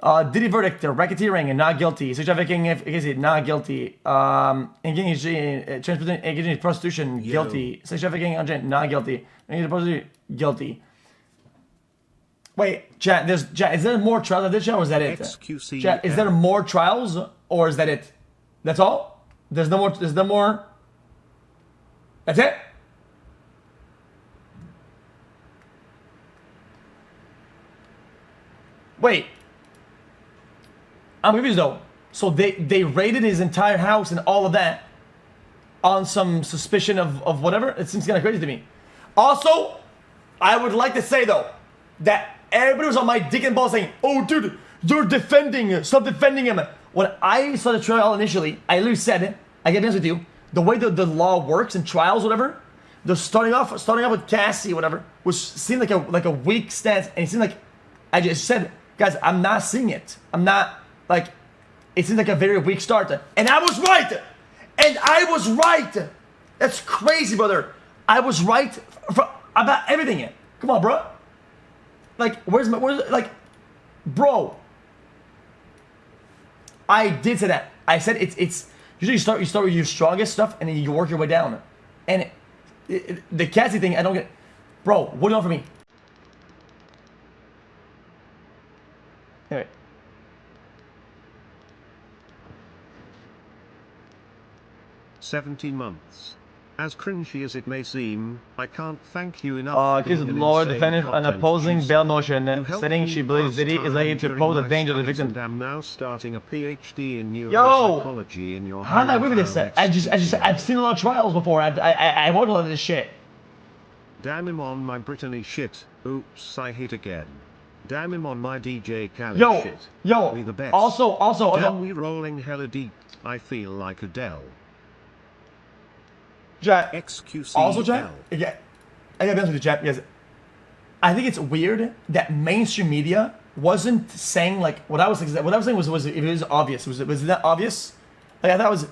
Diddy verdict, racketeering and not guilty. Sex trafficking, not guilty. Engaging in prostitution, guilty. Sex trafficking, not guilty. Engaging in prostitution, guilty. Wait, chat, is there more trials of this chat or is that it? xQc. Chat, is there more trials or is that it? That's all? There's no more. That's it? Wait. I'm confused though. So they raided his entire house and all of that on some suspicion of whatever? It seems kind of crazy to me. Also, I would like to say though, that everybody was on my dick and balls saying, oh dude, you're stop defending him. When I saw the trial initially, I literally said, I get honest with you, the way the law works in trials, whatever, the starting off with Cassie, whatever, seemed like a weak stance, and it seemed like I just said, guys, I'm not seeing it. I'm not like it seems like a very weak start. And I was right! And I was right! That's crazy, brother. I was right about everything. Come on, bro. Like, where's bro. I did say that. I said it's usually you start with your strongest stuff and then you work your way down. And the Cassie thing, I don't get. Bro, what do you want from me? Anyway. 17 months. As cringy as it may seem, I can't thank you enough. Accused lawyer defended an opposing bail motion, stating she believes Diddy is likely to pose a danger to the victim. I'm now starting a PhD in neuropsychology in your. How did I agree with this? I've seen a lot of trials before. I wrote a lot of this shit. Damn him on my Brittany shit. Oops, I hit again. Damn him on my DJ Khaled shit. Yo. We the best. Also. Damn we rolling hella deep. I feel like Adele. Chat. xQcOW. Also, chat. Yeah. I gotta be honest with you, chat. Yes. I think it's weird that mainstream media wasn't saying like what I was saying. What I was saying was it was obvious. Was that obvious? Like I thought it was,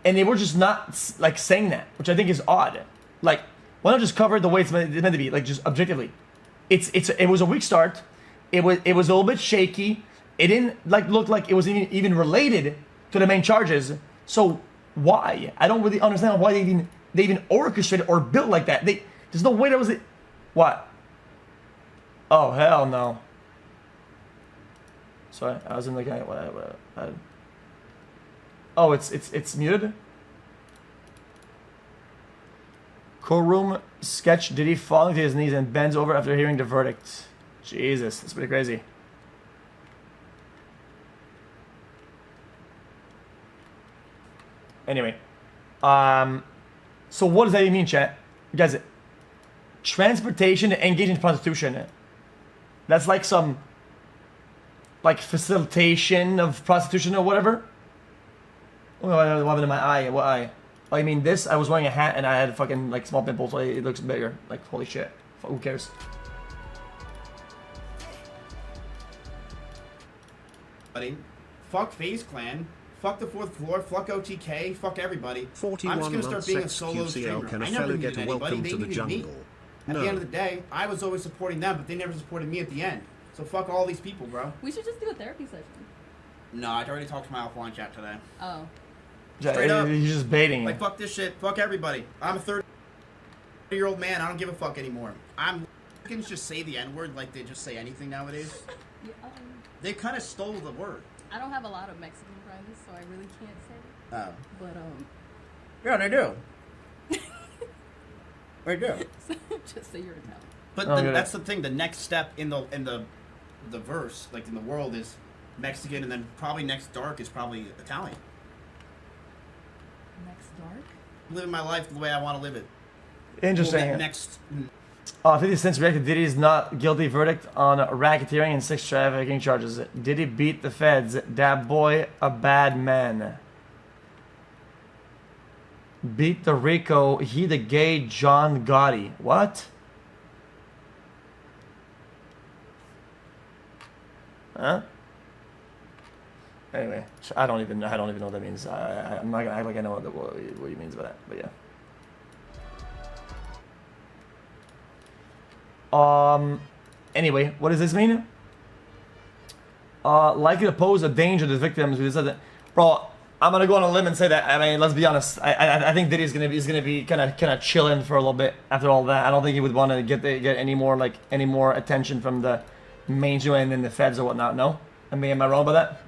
and they were just not like saying that, which I think is odd. Like why not just cover it the way it's meant to be, like just objectively. It was a weak start. It was a little bit shaky. It didn't like look like it was even related to the main charges. So why? I don't really understand why they even orchestrated or built like that. There's no way that was it. What? Oh hell no. Sorry, I was in the guy. Oh, it's muted. Courtroom sketch. Diddy falling to his knees and bends over after hearing the verdict. Jesus, that's pretty crazy. Anyway, so what does that even mean, chat? Guys, transportation to engage in prostitution. That's like some, like facilitation of prostitution or whatever. Oh, what happened to my eye? What eye? Oh, I mean this? I was wearing a hat and I had fucking like small pimples, so it looks bigger. Like holy shit. Who cares? Fuck FaZe Clan. Fuck the fourth floor, fuck OTK, fuck everybody. 41 I'm just gonna start being a solo xQcOW. streamer. Can a I never fella needed get a anybody, welcome they to the needed me. jungle? At the end of the day, I was always supporting them, but they never supported me at the end. So fuck all these people, bro. We should just do a therapy session. No, I already talked to my offline chat today. Oh. Straight up. He's just baiting. Like, fuck this shit, fuck everybody. I'm a 30-year-old man, I don't give a fuck anymore. Can just say the N-word like they just say anything nowadays. Yeah, They kind of stole the word. I don't have a lot of Mexican friends, so I really can't say it. Oh. But, Yeah, they do. They do. just say you're Italian. But that's the thing. The next step in the verse, like in the world, is Mexican, and then probably next dark is probably Italian. Next dark? Living my life the way I want to live it. Interesting. Next. 50 Cent's reacted. Diddy's not guilty verdict on racketeering and sex trafficking charges. Diddy beat the feds. That boy a bad man. Beat the Rico. He the gay John Gotti. What? Huh? Anyway, I don't even know what that means. I'm not gonna act like I know what he means by that. But yeah. Anyway, what does this mean? likely to pose a danger to the victims. We said that, bro. I'm gonna go on a limb and say that. I mean, let's be honest. I think Diddy's gonna be kind of chilling for a little bit after all that. I don't think he would want to get any more attention from the mainstream and then the feds or whatnot. No, am I wrong about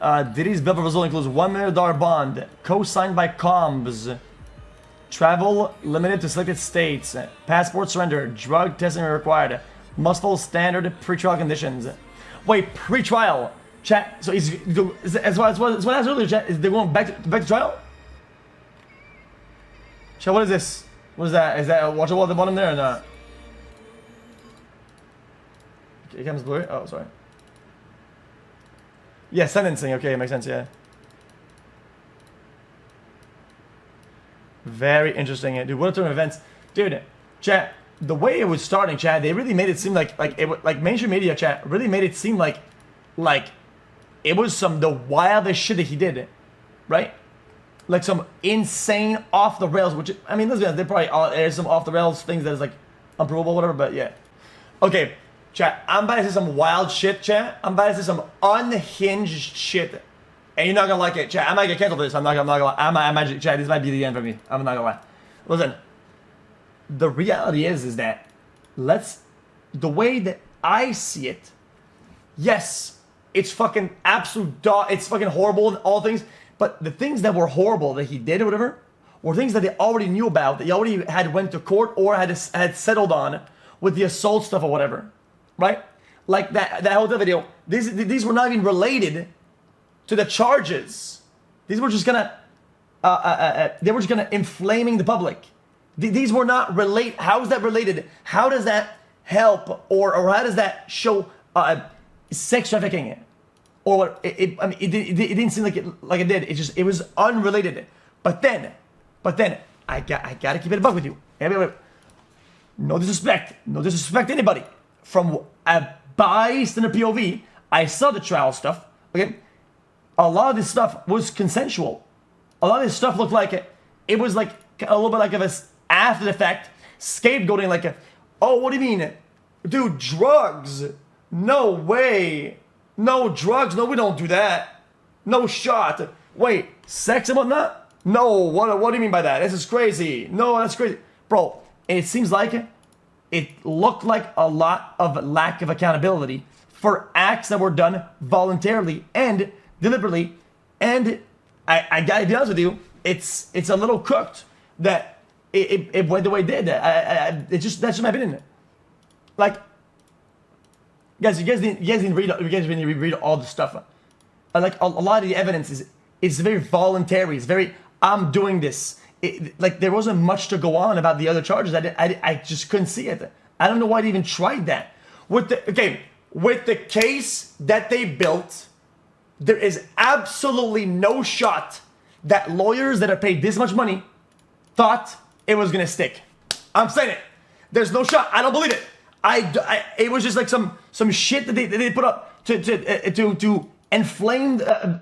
that? Diddy's bill proposal includes $1 million bond, co-signed by Combs. Travel limited to selected states. Passport surrender. Drug testing required. Must follow standard pre-trial conditions. Wait, pre-trial? Chat, so as what I asked earlier, chat, is they going back to trial? Chat, what is this? What is that? Is that a watch wall at the bottom there or not? Okay, it comes blurry. Oh, sorry. Yeah, sentencing. Okay, makes sense, yeah. Very interesting, dude. What a turn of events. Dude, chat. The way it was starting, chat, they really made it seem like mainstream media, chat, really made it seem like it was the wildest shit that he did, right? Like some insane off the rails, which I mean, let's be honest, there probably there's some off the rails things that is like unprovable, whatever. But yeah, okay, chat, I'm about to say some wild shit, chat. I'm about to say some unhinged shit, and you're not gonna like it, chat. I might get canceled for this. I'm not gonna lie. I imagine, chat, this might be the end for me. I'm not gonna lie. Listen. The reality is that the way that I see it, yes, it's fucking absolute it's fucking horrible and all things, but the things that were horrible that he did or whatever were things that they already knew about, that he already had went to court or had settled on with the assault stuff or whatever, right? Like that whole video, these were not even related to the charges. These were just gonna inflaming the public. These were not how is that related? How does that help or how does that show sex trafficking? Or what? It didn't seem like it did. It was unrelated. But then I gotta keep it a buck with you. No disrespect anybody. From a bystander POV, I saw the trial stuff. Okay, a lot of this stuff was consensual. A lot of this stuff looked like it was like a little bit like of a after the fact, scapegoating like, oh, what do you mean? Dude, drugs. No way. No drugs. No, we don't do that. No shot. Wait, sex and whatnot? No, what do you mean by that? This is crazy. No, that's crazy. Bro, it seems like it looked like a lot of lack of accountability for acts that were done voluntarily and deliberately. And I gotta be honest with you, it's a little cooked that it went the way it did. That's just my opinion. Like, guys, you guys didn't read all the stuff. Like a lot of the evidence is very voluntary. It's very I'm doing this. Like there wasn't much to go on about the other charges. I just couldn't see it. I don't know why they even tried that. With the case that they built, there is absolutely no shot that lawyers that are paid this much money thought it was gonna stick. I'm saying it. There's no shot. I don't believe it. It was just like some shit that they put up to inflame the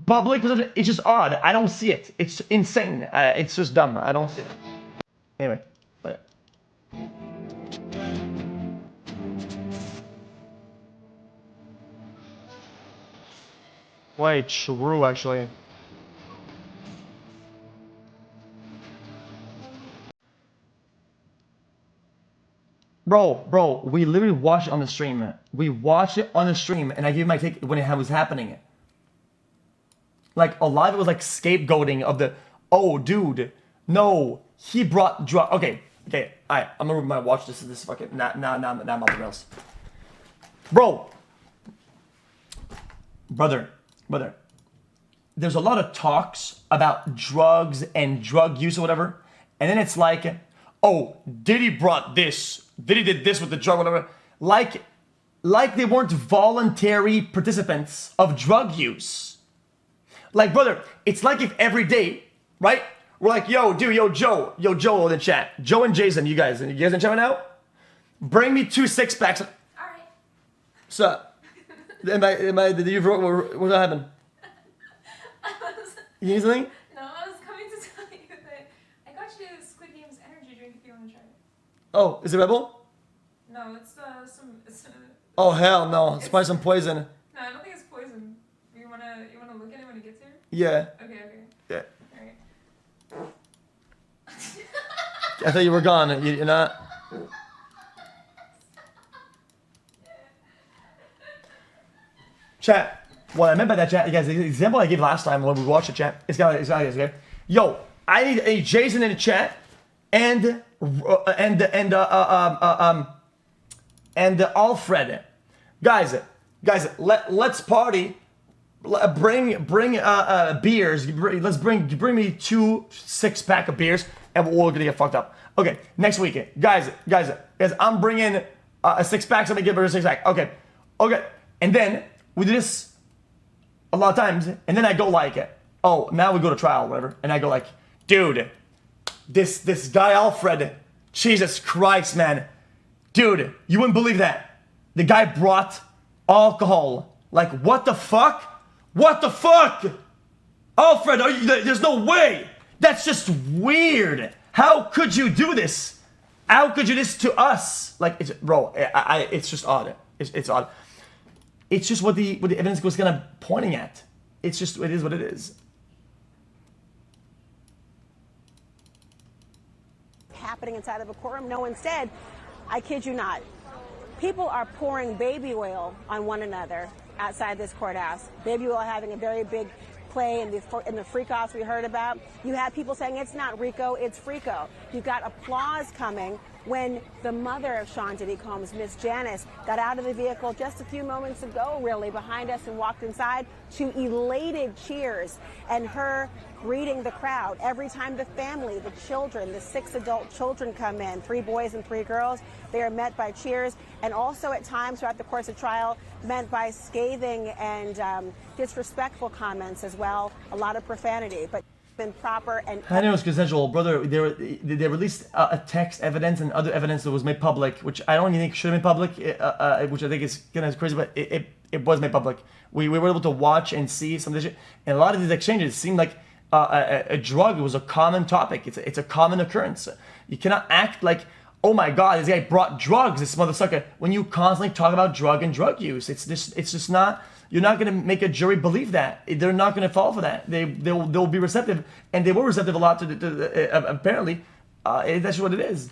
public. It's just odd. I don't see it. It's insane. It's just dumb. I don't see it. Anyway, but. Wait, true actually. Bro, we literally watched it on the stream. We watched it on the stream, and I gave my take when it was happening. Like, a lot of it was like scapegoating of the, oh, dude, no, he brought drug. Okay, alright, I'm gonna watch this fucking, now I'm on the rails. Bro, brother, there's a lot of talks about drugs and drug use or whatever, and then it's like, oh, Diddy brought this. Diddy did this with the drug, whatever. Like they weren't voluntary participants of drug use. Like, brother, it's like if every day, right? We're like, yo, dude, yo, Joe in the chat. Joe and Jason, you guys in chat right now? Bring me 2 6-packs. All right. So, did you, what happened? You need something? No, I was coming to tell you that I got you Squid Game's energy drink if you want to try it. Oh, is it Red Bull? No, it's some. It's Oh hell no! It's probably some poison. no, I don't think it's poison. You wanna look at it when it gets here? Yeah. Okay. Yeah. Alright. I thought you were gone. You're not. Chat. What I meant by that, chat, guys, the example I gave last time when we watched the chat, it's got like this, okay? Yo, I need a Jason in the chat and Alfred. Guys, let's party. Bring beers. Bring me 2 6-pack of beers, and we're all gonna get fucked up. Okay, next weekend, guys, I'm bringing a 6-pack. Somebody give her a 6-pack. Okay, and then we do this a lot of times, and then I go like, oh, now we go to trial, whatever, and I go like, dude, this guy Alfred, Jesus Christ, man, dude, you wouldn't believe that. The guy brought alcohol. Like, what the fuck? What the fuck? Alfred, there's no way. That's just weird. How could you do this? How could you do this to us? Like, it's just odd. It's odd. It's just what the evidence was kind of pointing at. It's just, it is what it is. Happening inside of a courtroom. No one said, I kid you not, people are pouring baby oil on one another outside this courthouse. Baby oil having a very big play in the freak-offs we heard about. You have people saying it's not Rico, it's Frico. You've got applause coming when the mother of Sean Diddy Combs, Miss Janice, got out of the vehicle just a few moments ago, really, behind us and walked inside to elated cheers and her greeting the crowd. Every time the family, the children, the 6 adult children come in, 3 boys and 3 girls, they are met by cheers, and also at times throughout the course of trial, met by scathing and disrespectful comments as well, a lot of profanity, but been proper and... I know it's consensual, brother. They released a text evidence and other evidence that was made public, which I don't even think should have been public, which I think is kind of crazy, but it was made public. We were able to watch and see some of this shit, and a lot of these exchanges seemed like a drug was a common topic. It's a common occurrence. You cannot act like, oh my god, this guy brought drugs, this motherfucker, when you constantly talk about drug and drug use. It's just not... You're not going to make a jury believe that. They're not going to fall for that. They'll be receptive, and they were receptive a lot to apparently. That's what it is.